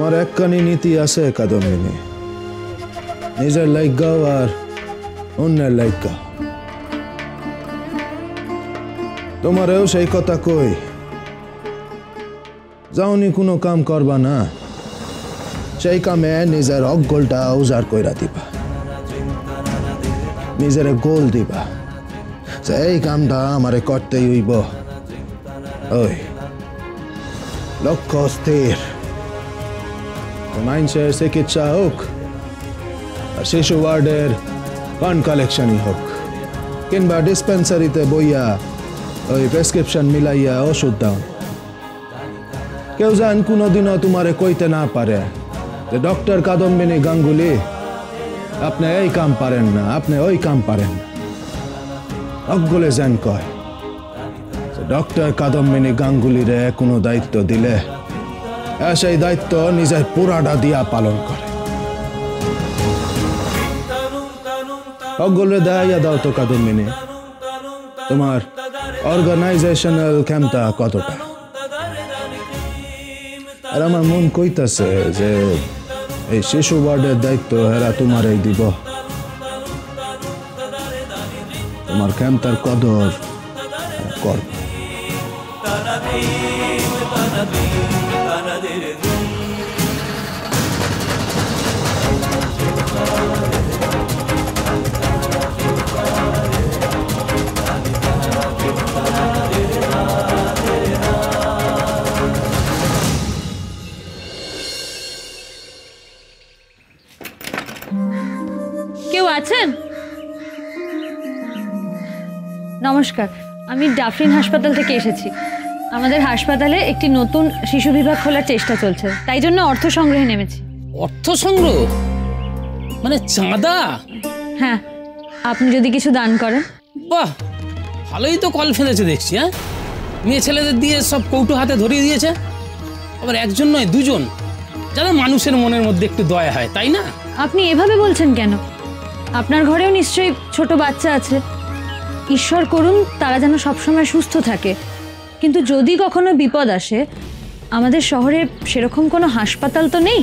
আমার একখানি নীতি আছে কাদম্বিনী, নিজের লাইগাও আর অন্যের লাইগাও। তোমারেও সেই কথা কই, যাওনি কোনো কাম করবা না, সেই কামে নিজের অগোলটা উজাড় কইরা দিবা, নিজের গোল দিবা যে এই কামটা আমারে করতেই হইব। ওই লক্ষ্য স্থির, মানুষের চিকিৎসা হোক আর শিশু ওয়ার্ডের ফান্ড কালেকশনই হোক, কিংবা ডিসপেন্সারিতে বইয়া ওই প্রেসক্রিপশন মিলাইয়া ওষুধ দাও। কেউ যেন কোনোদিনও তোমারে কইতে না পারে যে ডক্টর কাদম্বিনী গাঙ্গুলি আপনি এই কাম পারেন না, আপনি ওই কাম পারেন না। অগলে যেন কয় ডক্টর কাদম্বিনী গাঙ্গুলিরে কোনো দায়িত্ব দিলে সেই দায়িত্ব নিজের পুরাটা দিয়া পালন করে। অগলে দেয়া দাও তো কাদম্বিনী, তোমার অর্গানাইজেশনাল ক্ষমতা কতটা। আর আমার মন কইতাছে যে এই শিশু ওয়ার্ডের দায়িত্ব এরা তোমারই দিব। তোমার ক্ষমতার কদর কর। কেউ আছেন? নমস্কার, আমি ডাফরিন হাসপাতাল থেকে এসেছি। আমাদের হাসপাতালে একটি নতুন শিশু বিভাগ খোলার চেষ্টা চলছে, তাই জন্য অর্থ সংগ্রহে নেমেছি। অর্থ সংগ্রহ মানে চাঁদা? হ্যাঁ, আপনি যদি কিছু দান করেন। বাহ, ভালোই তো কল ফেলেছে দেখছি। হ্যাঁ, মেয়ে ছেলেদের দিয়ে সব কৌটো হাতে ধরিয়ে দিয়েছে, আবার একজন নয় দুজন, যারা মানুষের মনের মধ্যে একটু দয়া হয়, তাই না? আপনি এভাবে বলছেন কেন? আপনার ঘরেও নিশ্চয়ই ছোট বাচ্চা আছে। ঈশ্বর করুন তারা যেন সবসময় সুস্থ থাকে, কিন্তু যদি কখনো বিপদ আসে, আমাদের শহরে সেরকম কোনো হাসপাতাল তো নেই,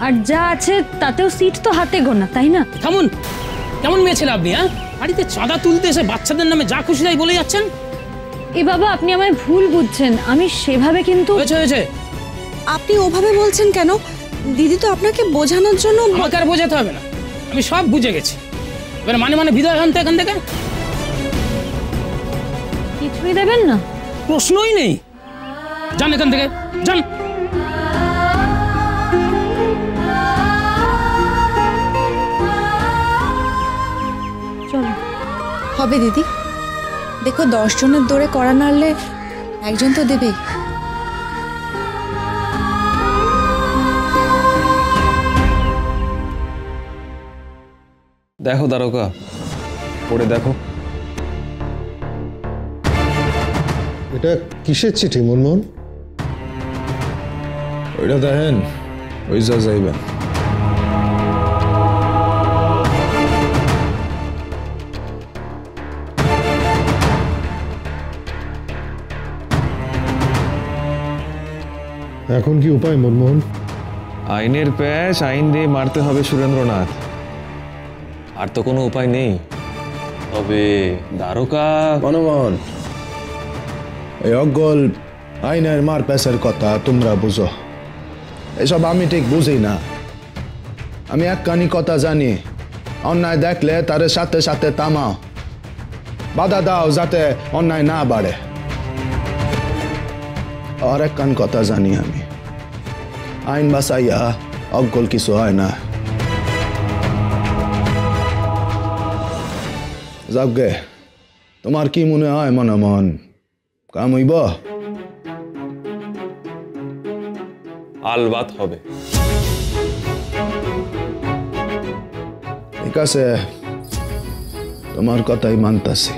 আর যা আছে তাতেও সিট তো হাতে গোনা, তাই না? থামুন, কেমন মেয়ে ছেলে আপনি? হ্যাঁ, বাড়িতে চাঁদা তুলতে এসে বাচ্চাদের নামে যা খুশি তাই বলে যাচ্ছেন। এ বাবা, আপনি আমায় ভুল বুঝছেন, আমি সেভাবে কিন্তু। হয়েছে, আপনি ওভাবে বলছেন কেন? দিদি তো আপনাকে বোঝানোর জন্য। আমাকে আর বোঝাতে হবে না, আমি সব বুঝে গেছি। এবার মানে বিদায় হন তো এখান থেকে। কিছুই দেবেন না? প্রশ্নই নেই, যান এখান থেকে, যান। চলো। হবে দিদি, দেখো 10 জনের দৌড়ে করা নাড়লে একজন তো দেবেই। দেখো দারোগা, পড়ে দেখো। এটা কিসের চিঠি মনমোহন? ওইটা দেখেন, ওই যা যাইবেন। এখন কি উপায় মনমোহন? আইনের প্যাচ আইন দিয়ে মারতে হবে সুরেন্দ্রনাথ, আর তো কোনো উপায় নেই। তবে দারোগা। মনমোহন, এই অগল আইনের মার প্যাচের কথা তোমরা বুঝো, এসব আমি ঠিক বুঝি না। আমি একখানি কথা জানি, অন্যায় দেখলে তার সাথে সাথে থামাও, বাধা দাও যাতে অন্যায় না বাড়ে। আর একখান কথা জানি আমি, আইন বাঁচাইয়া অগল কিছু হয় না। যাকে তোমার কি মনে হয় মনমোহন, কাম হইব? আলবাত হবে। ঠিক আছে, তোমার কথাই মানতাছি।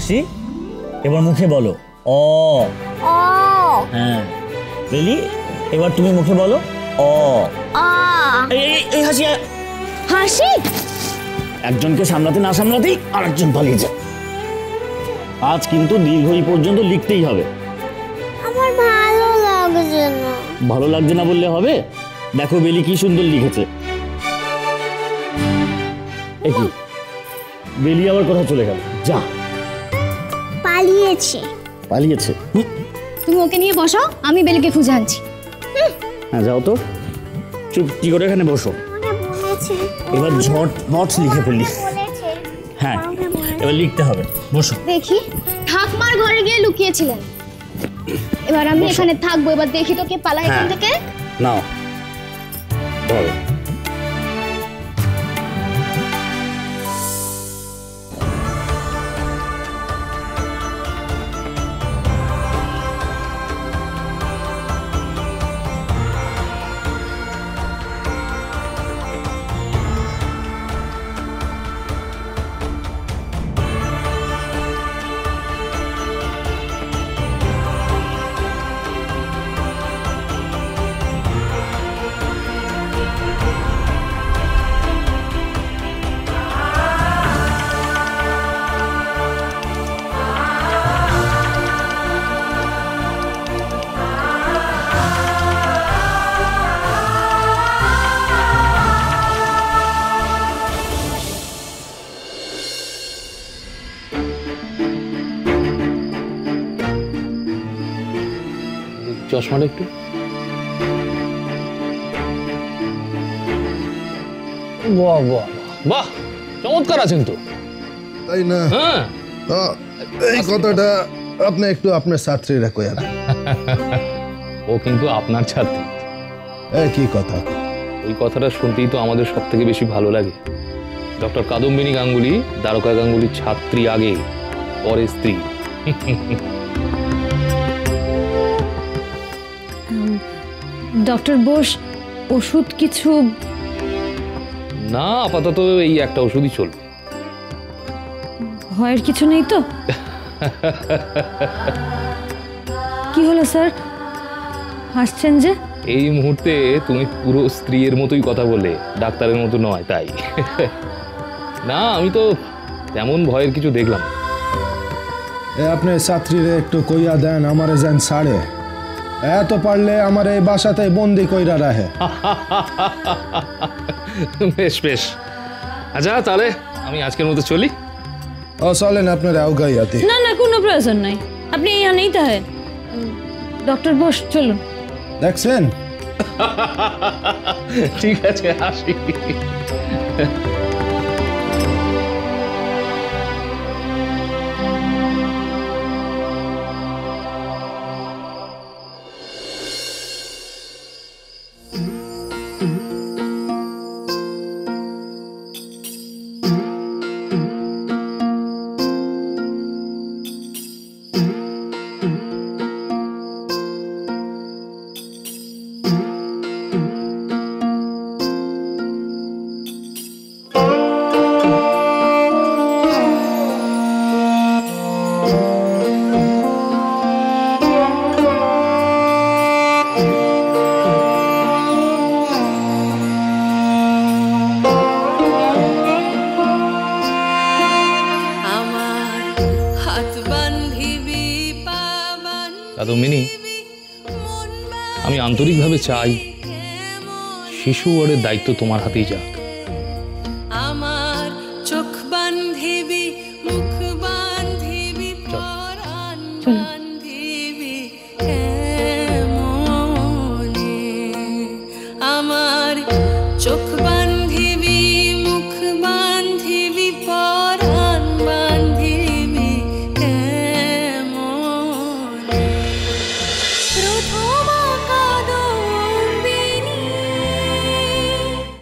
হাসি, এবার মুখে বলো অ। হ্যাঁ বেলি, এবার তুমি মুখে বলো অ। এই হাসি হাসি একজনকে সামলাতে না সামলাতেই আরেকজন পালিয়ে যায়। আজ কিন্তু দীর্ঘই পর্যন্ত লিখতেই হবে। আমার ভালো লাগছে না। ভালো লাগছে না বললে হবে? দেখো বেলি কি সুন্দর লিখেছে। একই বেলি আবার কোথায় চলে গেল? যা পালিয়েছে। পালিয়েছে। তুমি ওকে নিয়ে বসো, আমি বেলিকে খুঁজে আনছি। হ্যাঁ যাও তো, চুপটি করে এখানে বসো। এবার ঝটপট লিখে ফেলি। হ্যাঁ এবার লিখতে হবে, বসো। দেখি, ঠাকমার ঘরে গিয়ে লুকিয়েছিলেন। এবার আমি এখানে থাকবো। এবার দেখি তো কে পালায় এখান থেকে। নাও ধরো। চশমাটা একটু। বাহ বাহ বাহ, চমৎকার আছেন তো। তাই না? হ্যাঁ, এই কথাটা আপনি একটু আপনার ছাত্রীরা কইয়া। ও কিন্তু আপনার ছাত্রী। কি কথা? ওই কথাটা শুনতেই তো আমাদের সব থেকে বেশি ভালো লাগে। ডক্টর কাদম্বিনী গাঙ্গুলি দ্বারকা গাঙ্গুলির ছাত্রী আগে, পরে স্ত্রী। ডক্টর বোস, ওষুধ কিছু? না, আপাতত এই একটা ওষুধই চলবে। ভয়ের কিছু নেই তো? কি হলো স্যার, হাসছেন যে? এই মুহূর্তে তুমি পুরো স্ত্রীর মতোই কথা বলে, ডাক্তারের মতো নয় তাই। না, আমি তো তেমন ভয়ের কিছু দেখলাম। আপনি ছাত্রীরে একটু কইয়া দেন আমারে যেন ছাড়ে। এত পারলে আমার এই বাসাতে বন্দি কইরা রাখে। বেশ বেশ, আচ্ছা তাহলে আমি আজকের মতো চলি। চলেন আপনার আউগাইয়াতে। না না, কোনো প্রয়োজন নাই, আপনি এখানেই তাহে। ডক্টর বোস চলুন। দেখছেন? ঠিক আছে, আসি। কাদম্বিনী, আমি আন্তরিকভাবে চাই শিশু ওয়ার্ডের দায়িত্ব তোমার হাতেই যাক। আমার চোখ বান্ধিবি, মুখ বান্ধিবি, পরাণ বান্ধিবি কেমনে। আমার চোখ